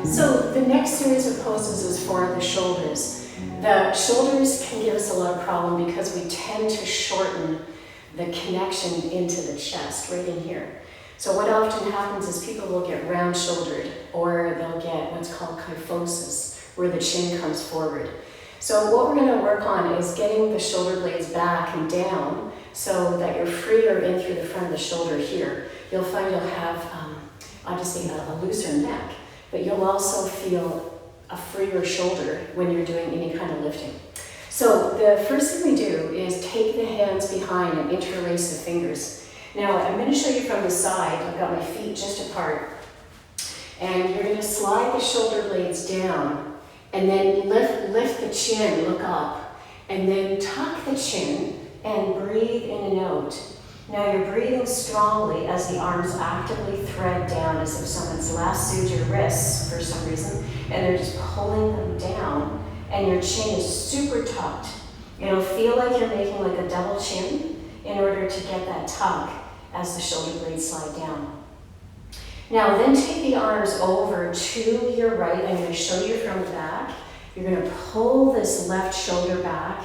So the next series of poses is for the shoulders. The shoulders can give us a lot of problem because we tend to shorten the connection into the chest, right in here. So what often happens is people will get round-shouldered, or they'll get what's called kyphosis, where the chin comes forward. So what we're going to work on is getting the shoulder blades back and down so that you're freer in through the front of the shoulder here. You'll find you'll have, obviously, a looser neck, but you'll also feel a freer shoulder when you're doing any kind of lifting. So the first thing we do is take the hands behind and interlace the fingers. Now I'm going to show you from the side. I've got my feet just apart. And you're going to slide the shoulder blades down and then lift the chin, look up, and then tuck the chin and breathe in and out. Now you're breathing strongly as the arms actively thread down as if someone's lassoed your wrists for some reason, and they're just pulling them down, and your chin is super tucked. It'll feel like you're making like a double chin in order to get that tuck as the shoulder blades slide down. Now then take the arms over to your right. I'm going to show you from the back. You're going to pull this left shoulder back,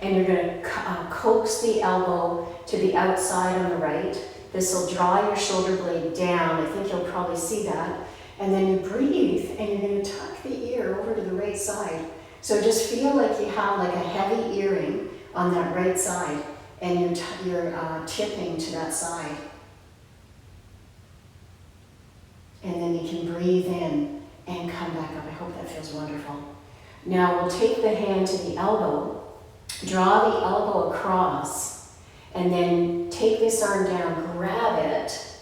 and you're going to coax the elbow to the outside on the right. This will draw your shoulder blade down. I think you'll probably see that. And then you breathe, and you're going to tuck the ear over to the right side. So just feel like you have like a heavy earring on that right side, and you're tipping to that side. And then you can breathe in and come back up. I hope that feels wonderful. Now we'll take the hand to the elbow, draw the elbow across, and then take this arm down, grab it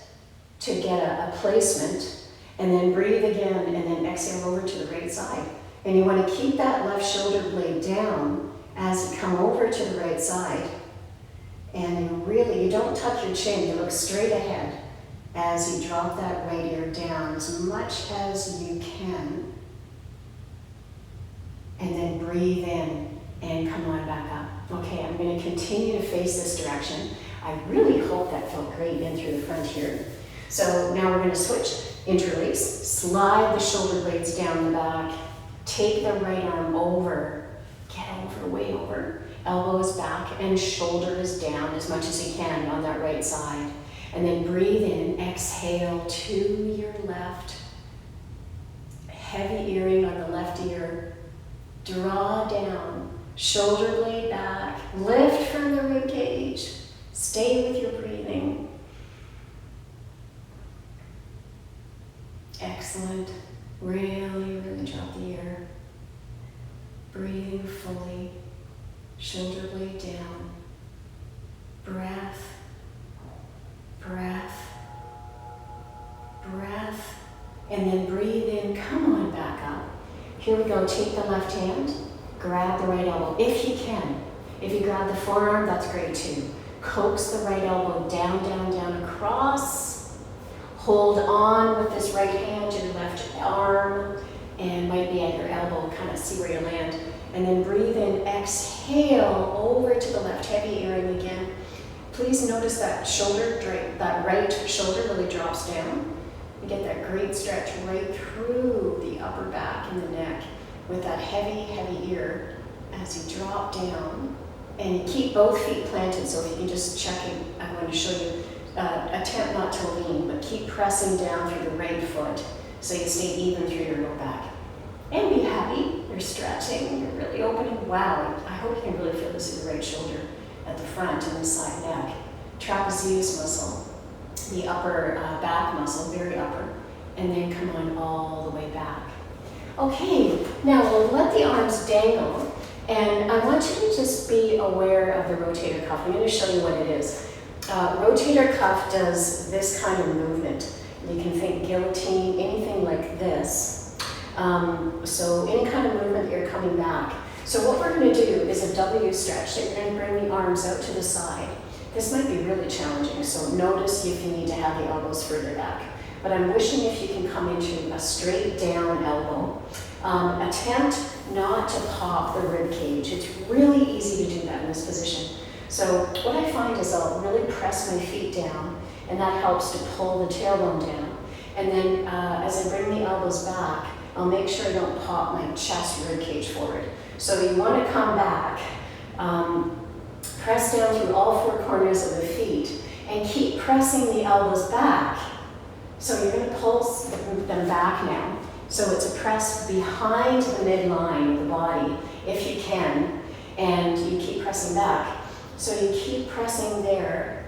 to get a placement, and then breathe again, and then exhale over to the right side. And you want to keep that left shoulder blade down as you come over to the right side. And you don't tuck your chin, you look straight ahead as you drop that right ear down as much as you can. And then breathe in and come on back up. Okay, I'm going to continue to face this direction. I really hope that felt great in through the front here. So now we're going to switch. Interlace, slide the shoulder blades down the back, take the right arm over, get over, way over, elbow is back and shoulder is down as much as you can on that right side. And then breathe in, exhale to your left, heavy earring on the left ear, draw down, shoulder blade back, lift from the rib cage, stay with your breathing. Excellent. Really drop the ear. Breathing fully. Shoulder blade down. Breath. Breath. Breath. And then breathe in. Come on back up. Here we go. Take the left hand. Grab the right elbow if you can. If you grab the forearm, that's great too. Coax the right elbow down, down, down, across. Hold on with this right hand to your left arm, and might be at your elbow, kind of see where you land. And then breathe in, exhale over to the left, heavy earring again. Please notice that shoulder, that right shoulder really drops down. You get that great stretch right through the upper back and the neck with that heavy, heavy ear as you drop down. And you keep both feet planted, so if you can just check it, I'm going to show you. Attempt not to lean, but keep pressing down through the right foot so you stay even through your low back. And be happy. You're stretching, you're really opening. Wow, I hope you can really feel this in the right shoulder at the front and the side neck. Trapezius muscle, the upper back muscle, very upper, and then come on all the way back. Okay, now we'll let the arms dangle, and I want you to just be aware of the rotator cuff. I'm going to show you what it is. Rotator cuff does this kind of movement. You can think guillotine, anything like this. So any kind of movement that you're coming back. So what we're going to do is a W stretch. So you're going to bring the arms out to the side. This might be really challenging, so notice if you need to have the elbows further back. But I'm wishing if you can come into a straight down elbow. Attempt not to pop the rib cage. It's really easy to do that in this position. So what I find is I'll really press my feet down, and that helps to pull the tailbone down. And then as I bring the elbows back, I'll make sure I don't pop my chest rib cage forward. So you want to come back, press down through all four corners of the feet, and keep pressing the elbows back. So you're going to pulse them back now. So it's a press behind the midline of the body, if you can, and you keep pressing back. So you keep pressing there,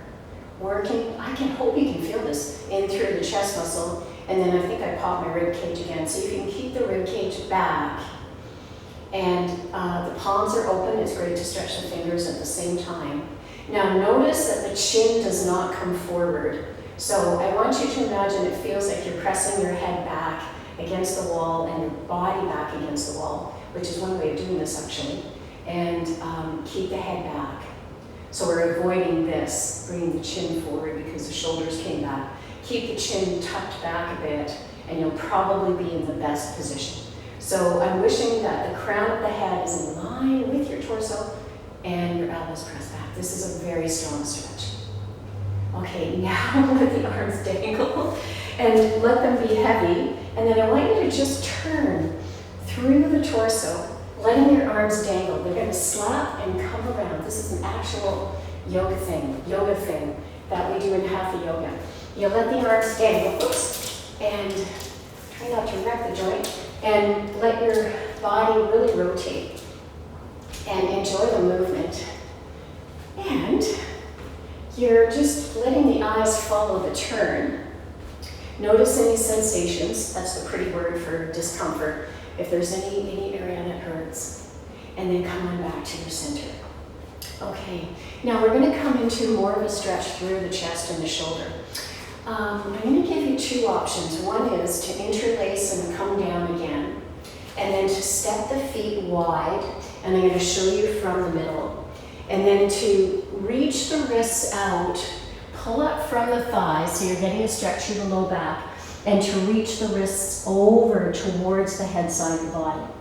working. I hope you can feel this in through the chest muscle, and then I think I popped my rib cage again. So you can keep the rib cage back, and the palms are open. It's great to stretch the fingers at the same time. Now notice that the chin does not come forward. So I want you to imagine it feels like you're pressing your head back against the wall and your body back against the wall, which is one way of doing this actually. And keep the head back. So we're avoiding this, bringing the chin forward because the shoulders came back. Keep the chin tucked back a bit, and you'll probably be in the best position. So I'm wishing that the crown of the head is in line with your torso and your elbows pressed back. This is a very strong stretch. Okay, now let the arms dangle and let them be heavy. And then I want you to just turn through the torso, letting your arms dangle. They're going to slap and come around. This is an actual yoga thing that we do in Hatha yoga. You let the arms dangle, and try not to wreck the joint, and let your body really rotate and enjoy the movement. And you're just letting the eyes follow the turn. Notice any sensations. That's the pretty word for discomfort. If there's any area that hurts. And then come on back to your center. Okay, now we're going to come into more of a stretch through the chest and the shoulder. I'm going to give you two options. One is to interlace and come down again. And then to step the feet wide. And I'm going to show you from the middle. And then to reach the wrists out, pull up from the thighs, so you're getting a stretch through the low back, and to reach the wrists over towards the head side of the body.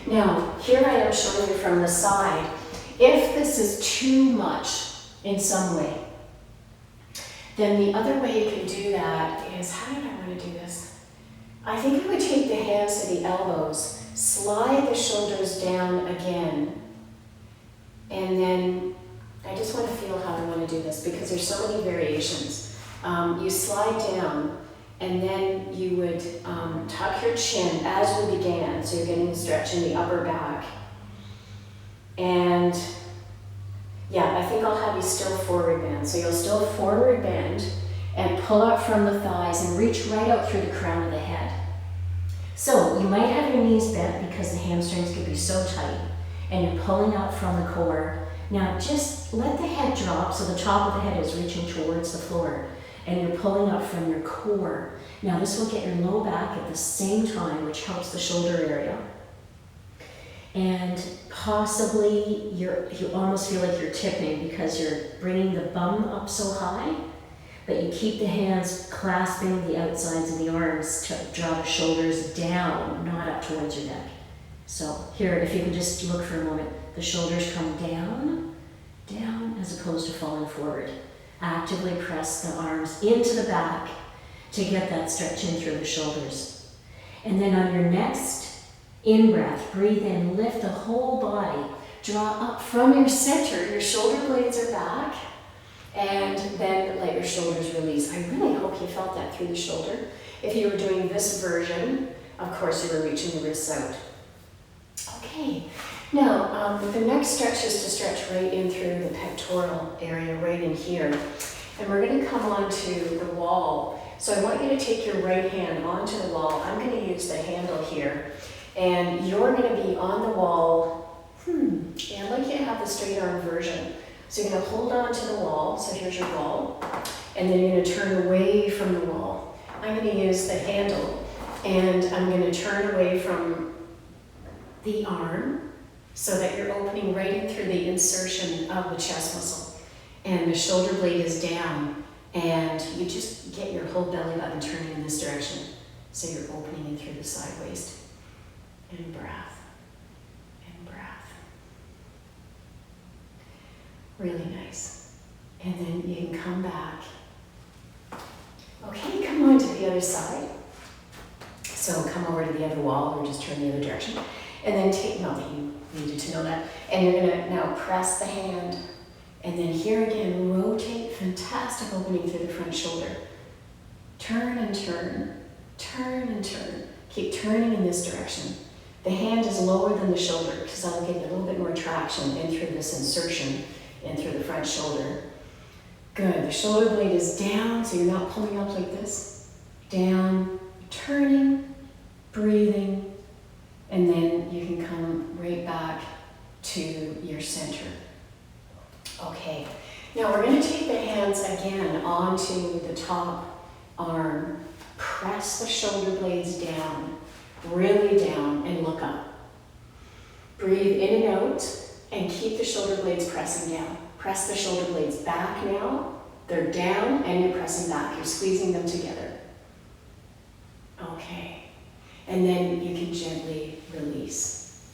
Now, here I am showing you from the side. If this is too much in some way, then the other way you can do that is, how did I want to do this? I think I would take the hands to the elbows, slide the shoulders down again, and then I just want to feel how I want to do this because there's so many variations. You slide down, and then you would tuck your chin as we began, so you're getting a stretch in the upper back. And yeah, I think I'll have you still forward bend. So you'll still forward bend and pull up from the thighs and reach right out through the crown of the head. So you might have your knees bent because the hamstrings could be so tight, and you're pulling out from the core. Now just let the head drop so the top of the head is reaching towards the floor, and you're pulling up from your core. Now this will get your low back at the same time, which helps the shoulder area. And possibly you almost feel like you're tipping because you're bringing the bum up so high, but you keep the hands clasping the outsides of the arms to draw the shoulders down, not up towards your neck. So here, if you can just look for a moment, the shoulders come down, down, as opposed to falling forward. Actively press the arms into the back to get that stretch in through the shoulders. And then on your next in-breath, breathe in, lift the whole body, draw up from your center, your shoulder blades are back, and then let your shoulders release. I really hope you felt that through the shoulder. If you were doing this version, of course you were reaching the wrists out. Okay, now the next stretch is to stretch right in through the pectoral area, right in here. And we're going to come onto the wall. So I want you to take your right hand onto the wall. I'm going to use the handle here. And you're going to be on the wall, and like you have the straight arm version. So you're going to hold on to the wall. So here's your wall. And then you're going to turn away from the wall. I'm going to use the handle. And I'm going to turn away from the arm so that you're opening right in through the insertion of the chest muscle. And the shoulder blade is down. And you just get your whole belly button turning in this direction. So you're opening in through the side waist. And breath. And breath. Really nice. And then you can come back. Okay, come on to the other side. So come over to the other wall or just turn the other direction. And then take, no, you needed to know that. And you're gonna now press the hand. And then here again, rotate, fantastic opening through the front shoulder. Turn and turn, turn and turn. Keep turning in this direction. The hand is lower than the shoulder because that'll give you a little bit more traction in through this insertion in through the front shoulder. Good, the shoulder blade is down, so you're not pulling up like this. Down, turning, breathing, and then you can come right back to your center. Okay, now we're going to take the hands again onto the top arm. Press the shoulder blades down, really down, and look up. Breathe in and out, and keep the shoulder blades pressing down. Press the shoulder blades back now. They're down, and you're pressing back. You're squeezing them together. Okay, and then you can gently release.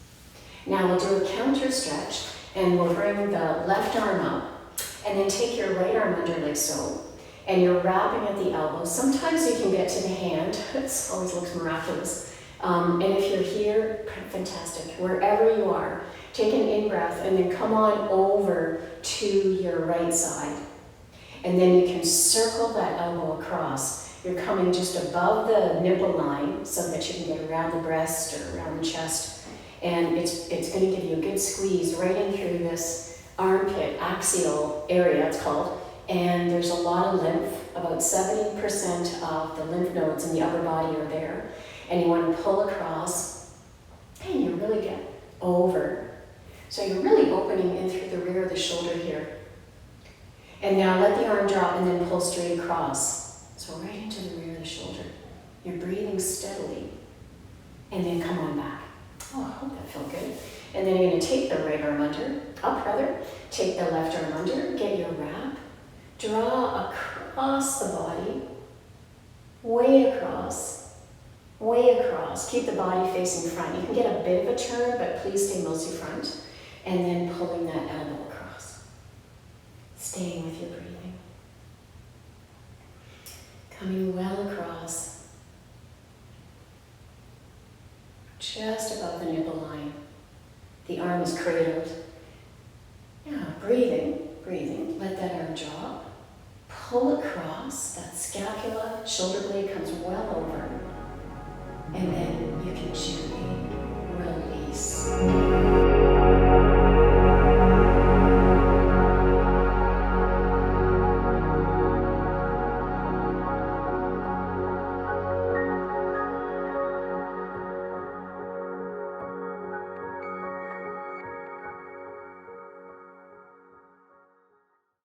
Now we'll do a counter stretch, and we'll bring the left arm up, and then take your right arm under like so. And you're wrapping at the elbow. Sometimes you can get to the hand. It always looks miraculous. And if you're here, fantastic. Wherever you are, take an in-breath and then come on over to your right side. And then you can circle that elbow across. You're coming just above the nipple line so that you can get around the breast or around the chest. And it's going to give you a good squeeze right in through this armpit, axial area it's called. And there's a lot of lymph. About 70% of the lymph nodes in the upper body are there. And you want to pull across, and you really get over. So you're really opening in through the rear of the shoulder here. And now let the arm drop and then pull straight across. So right into the rear of the shoulder. You're breathing steadily. And then come on back. Oh, I hope that felt good. And then you're going to take the right arm under, up rather, take the left arm under, get your wrap. Draw across the body, way across, way across. Keep the body facing front. You can get a bit of a turn, but please stay mostly front. And then pulling that elbow across. Staying with your breathing. Coming well across. Just above the nipple line. The arm is cradled. Yeah, breathing, breathing. Let that arm drop. Pull across, that scapula, shoulder blade comes well over, and then you can gently release.